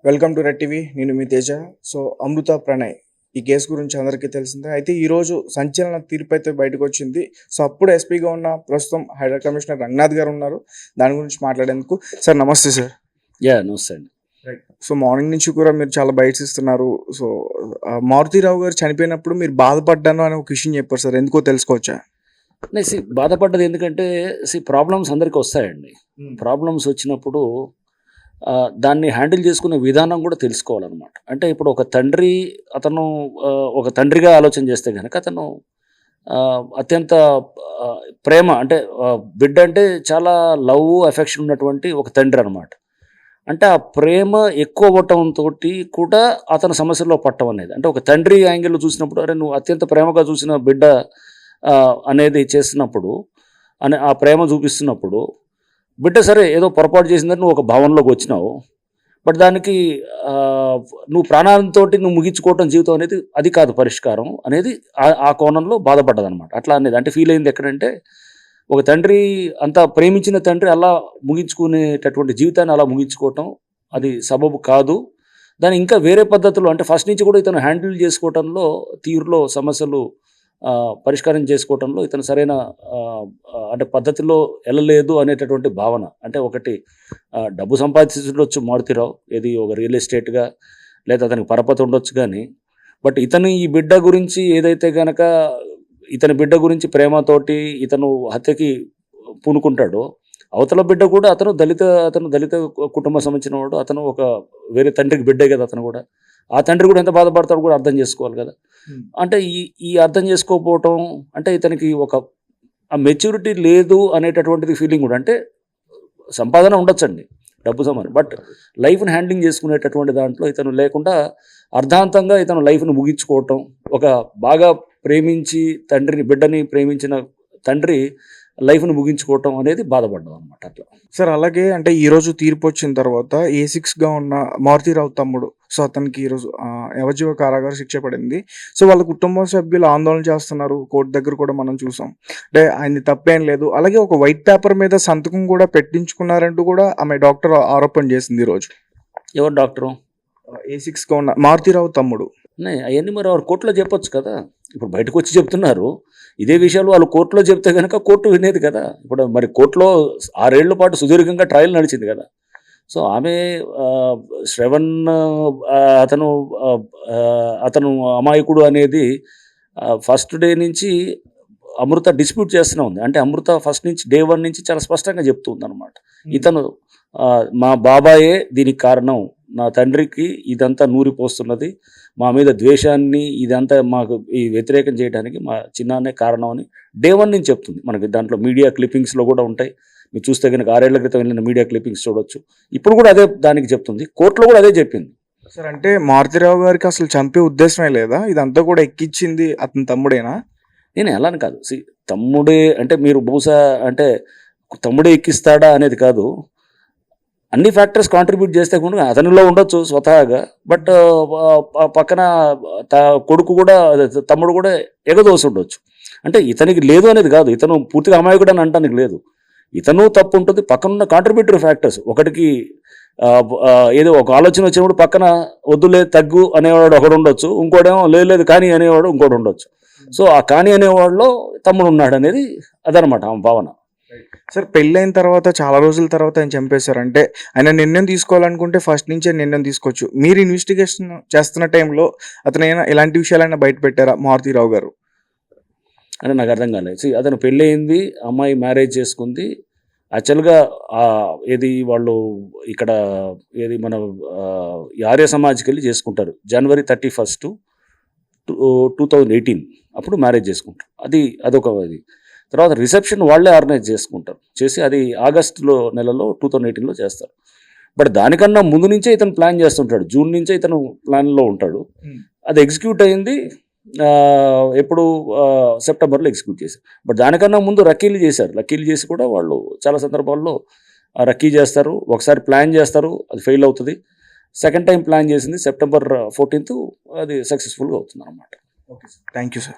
Welcome to red TV. నేను మీ Teja. So అమృత ప్రణయ్ ఈ case గురించి అందరికీ తెలిసిందే. అయితే ఈరోజు సంచలన తీర్పు అయితే బయటకు వచ్చింది. సో అప్పుడు ఎస్పీగా ఉన్న ప్రస్తుతం హైదరాబాద్ కమిషనర్ రంగనాథ్ గారు ఉన్నారు. దాని గురించి మాట్లాడేందుకు సార్ నమస్తే సార్. నమస్తే అండి. సో మార్నింగ్ నుంచి కూడా మీరు చాలా బైట్స్ ఇస్తున్నారు. సో మారుతీరావు గారు చనిపోయినప్పుడు మీరు బాధపడ్డాను అని ఒక విషయం చెప్పారు సార్, ఎందుకో తెలుసుకోవచ్చా? బాధపడ్డది ఎందుకంటే ప్రాబ్లమ్స్ అందరికీ వస్తాయండి. ప్రాబ్లమ్స్ వచ్చినప్పుడు దాన్ని హ్యాండిల్ చేసుకునే విధానం కూడా తెలుసుకోవాలన్నమాట. అంటే ఇప్పుడు ఒక తండ్రి అతను ఒక తండ్రిగా ఆలోచన చేస్తే కనుక అతను అత్యంత ప్రేమ అంటే బిడ్డ అంటే చాలా లవ్ అఫెక్షన్ ఉన్నటువంటి ఒక తండ్రి అనమాట. అంటే ఆ ప్రేమ ఎక్కువ అవ్వటంతో కూడా అతని సమస్యల్లో పట్టం అనేది, అంటే ఒక తండ్రి యాంగిల్లో చూసినప్పుడు అరే నువ్వు అత్యంత ప్రేమగా చూసిన బిడ్డ అనేది చేస్తున్నప్పుడు ఆ ప్రేమ చూపిస్తున్నప్పుడు బిడ్డ సరే ఏదో పొరపాటు చేసిందని నువ్వు ఒక భావనలోకి వచ్చినావు. బట్ దానికి నువ్వు ప్రాణాలతో నువ్వు ముగించుకోవటం జీవితం అనేది అది కాదు పరిష్కారం అనేది ఆ కోణంలో బాధపడ్డదనమాట. అట్లా అనేది అంటే ఫీల్ అయింది ఎక్కడంటే ఒక తండ్రి అంత ప్రేమించిన తండ్రి అలా ముగించుకునేటటువంటి జీవితాన్ని అలా ముగించుకోవటం అది సబబు కాదు. దాని ఇంకా వేరే పద్ధతులు అంటే ఫస్ట్ నుంచి కూడా ఇతను హ్యాండిల్ చేసుకోవటంలో తీరులో సమస్యలు పరిష్కారం చేసుకోవటంలో ఇతను సరైన అంటే పద్ధతిలో వెళ్ళలేదు అనేటటువంటి భావన. అంటే ఒకటి డబ్బు సంపాదించవచ్చు మారుతీరావు, ఏది ఒక రియల్ ఎస్టేట్గా లేదా అతనికి పరపతి ఉండొచ్చు. కానీ బట్ ఇతను ఈ బిడ్డ గురించి ఏదైతే కనుక ఇతని బిడ్డ గురించి ప్రేమతోటి ఇతను హత్యకి పూనుకుంటాడో అవతల బిడ్డ కూడా అతను దళిత కుటుంబం సంబంధించిన వాడు, అతను ఒక వేరే తండ్రికి బిడ్డే కదా అతను కూడా. ఆ తండ్రి కూడా ఎంత బాధపడతాడు కూడా అర్థం చేసుకోవాలి కదా. అంటే ఈ అర్థం చేసుకోకపోవటం అంటే ఇతనికి ఒక మెచ్యూరిటీ లేదు అనేటటువంటిది ఫీలింగ్ కూడా. అంటే సంపాదన ఉండొచ్చండి, డబ్బు సంపాదన, బట్ లైఫ్ని హ్యాండ్లింగ్ చేసుకునేటటువంటి దాంట్లో ఇతను లేకుండా అర్ధాంతంగా ఇతను లైఫ్ను ముగించుకోవటం, ఒక బాగా ప్రేమించి బిడ్డని ప్రేమించిన తండ్రి లైఫ్ను ముగించుకోవటం అనేది బాధపడ్డాం అనమాట. అట్లా సార్ అలాగే అంటే ఈరోజు తీర్పు వచ్చిన తర్వాత A6గా ఉన్న మారుతీరావు తమ్ముడు, సో అతనికి ఈరోజు యావజ్జీవ కారాగార శిక్ష పడింది. సో వాళ్ళ కుటుంబ సభ్యులు ఆందోళన చేస్తున్నారు. కోర్టు దగ్గర కూడా మనం చూసాం. అంటే ఆయన తప్పేం లేదు. అలాగే ఒక వైట్ పేపర్ మీద సంతకం కూడా పెట్టించుకున్నారంటూ కూడా ఆమె డాక్టర్ ఆరోపణ చేసింది ఈరోజు. ఎవరు డాక్టరు? A6గా ఉన్న మారుతీరావు తమ్ముడు. అవన్నీ మరి వారు కోర్టులో చెప్పొచ్చు కదా. ఇప్పుడు బయటకు వచ్చి చెప్తున్నారు ఇదే విషయాలు. వాళ్ళు కోర్టులో చెప్తే కనుక కోర్టు వినేది కదా. ఇప్పుడు మరి కోర్టులో 6 ఏళ్ల పాటు సుదీర్ఘంగా ట్రయల్ నడిచింది కదా. సో ఆమె శ్రవణ్ అతను అమాయకుడు అనేది ఫస్ట్ డే నుంచి అమృత డిస్ప్యూట్ చేస్తూనే ఉంది. అంటే అమృత ఫస్ట్ నుంచి డే 1 నుంచి చాలా స్పష్టంగా చెప్తూ ఉంది అనమాట. ఇతను మా బాబాయే దీనికి కారణం, నా తండ్రికి ఇదంతా నూరిపోస్తున్నది, మా మీద ద్వేషాన్ని ఇదంతా మాకు ఈ వ్యతిరేకం చేయడానికి మా చిన్నాన్నే కారణం అని డే 1 నుంచి చెప్తుంది. మనకి దాంట్లో మీడియా క్లిప్పింగ్స్లో కూడా ఉంటాయి. మీరు చూస్తే కనుక 6 ఏళ్ల క్రితం వెళ్ళిన మీడియా క్లిప్పింగ్స్ చూడొచ్చు. ఇప్పుడు కూడా అదే దానికి చెప్తుంది, కోర్టులో కూడా అదే చెప్పింది. సార్ అంటే మారుతీరావు గారికి అసలు చంపే ఉద్దేశమే లేదా? ఇదంతా కూడా ఎక్కించింది అతని తమ్ముడేనా? నేను ఎలా అని కాదు, తమ్ముడే అంటే మీరు బహుశా అంటే తమ్ముడే ఎక్కిస్తాడా అనేది కాదు. అన్ని ఫ్యాక్టర్స్ కాంట్రిబ్యూట్ చేస్తే కూడా అతనిలో ఉండొచ్చు స్వతహాగా, బట్ పక్కన కొడుకు కూడా తమ్ముడు కూడా ఎగదోసి ఉండొచ్చు. అంటే ఇతనికి లేదు అనేది కాదు, ఇతను పూర్తిగా అమాయకుడు అని అంటానికి లేదు. ఇతను తప్పు ఉంటుంది, పక్కనున్న కాంట్రిబ్యూటరీ ఫ్యాక్టర్స్. ఒకటికి ఏదో ఒక ఆలోచన వచ్చినప్పుడు పక్కన వద్దులే తగ్గు అనేవాడు ఒకడు ఉండొచ్చు, ఇంకోటేమో లేదు కానీ అనేవాడు ఇంకోటి ఉండొచ్చు. సో ఆ కానీ అనేవాడిలో తమ్ముడు ఉన్నాడు అనేది అదనమాట ఆమె భావన. సార్ పెళ్ళైన తర్వాత చాలా రోజుల తర్వాత ఆయన చంపేశారు. అంటే ఆయన నిర్ణయం తీసుకోవాలనుకుంటే ఫస్ట్ నుంచే నిర్ణయం తీసుకోవచ్చు. మీరు ఇన్వెస్టిగేషన్ చేస్తున్న టైంలో అతనైనా ఎలాంటి విషయాలైనా బయట పెట్టారా మారుతీరావు గారు? అంటే నాకు అర్థం కాలేదు. అతను పెళ్ళయింది, అమ్మాయి మ్యారేజ్ చేసుకుంది. యాక్చువల్గా ఏది వాళ్ళు ఇక్కడ ఏది మన ఆర్య సమాజ్కి వెళ్ళి చేసుకుంటారు. జనవరి 31, 2018 అప్పుడు మ్యారేజ్ చేసుకుంటారు. అదొక తర్వాత రిసెప్షన్ వాళ్ళే ఆర్గనైజ్ చేసుకుంటారు, చేసి అది ఆగస్టులో నెలలో 2018లో చేస్తారు. బట్ దానికన్నా ముందు నుంచే ఇతను ప్లాన్ చేస్తుంటాడు. జూన్ నుంచే ఇతను ప్లాన్లో ఉంటాడు. అది ఎగ్జిక్యూట్ అయింది ఎప్పుడు సెప్టెంబర్లో ఎగ్జిక్యూట్ చేశారు. బట్ దానికన్నా ముందు రక్కీలు చేసి కూడా వాళ్ళు చాలా సందర్భాల్లో రక్కీ చేస్తారు. ఒకసారి ప్లాన్ చేస్తారు, అది ఫెయిల్ అవుతుంది. సెకండ్ టైం ప్లాన్ చేసింది September 14th, అది సక్సెస్ఫుల్గా అవుతుంది అన్నమాట. Okay sir, thank you sir.